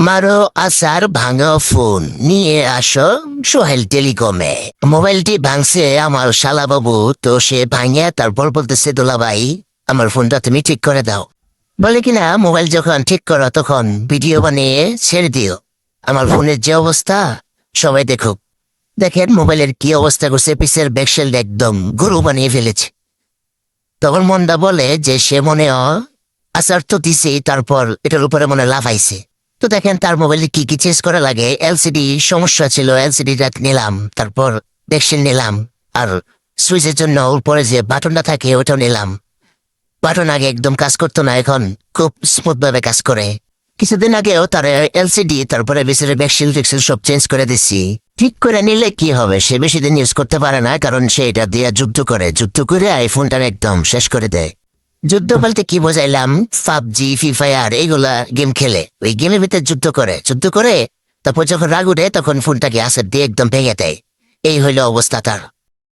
মারো আসার ভাঙা ফোন নিয়ে আসো সোহেল টেলিকমে। মোবাইলটি ভাঙছে আমার শালা বাবু, তো সে ভাঙে তারপর বলতেছে দুলাভাই আমার ফোনটা তুমি ঠিক করে দাও। বলে কিনা মোবাইল যখন ঠিক করো তখন ভিডিও বানিয়ে ছেড়ে দিও, আমার ফোনের যে অবস্থা সবাই দেখুক। দেখেন মোবাইলের কি অবস্থা করছে, পিসের ব্যাকশেল একদম গরু বানিয়ে ফেলেছে। তখন মন্দা বলে যে সে মনে আসার তো দিছে, তারপর এটার উপরে মনে লাফাইছে। তো দেখেন তার মোবাইলে কি কি চেঞ্জ করা লাগে। এলসিডি সমস্যা ছিল, এলসিডিটা নিলাম, তারপর ব্যাকশেল নিলাম, আর সুইচের জন্য উপরে যে বাটনটা থাকে ওটাও নিলাম। বাটন আগে একদম কাজ করতো না, এখন খুব স্মুথ ভাবে কাজ করে। কিছুদিন আগেও তার এলসিডি তারপরে বেসির ব্যাকশেল টেক্সেল সব চেঞ্জ করে দিচ্ছি। ঠিক করে নিলে কি হবে, সে বেশি দিন ইউজ করতে পারে না, কারণ সে এটা দিয়ে যুদ্ধ করে আইফোনটা একদম শেষ করে দেয়। যুদ্ধ বলতে কি বোঝাইলাম, পাবজি ফ্রি ফায়ার এইগুলা গেম খেলে, ওই গেমের ভিতরে যুদ্ধ করে তারপর যখন রাগ উঠে তখন ফোনটাকে আসর দিয়ে একদম ভেঙে দেয়। এই হইল অবস্থা তার।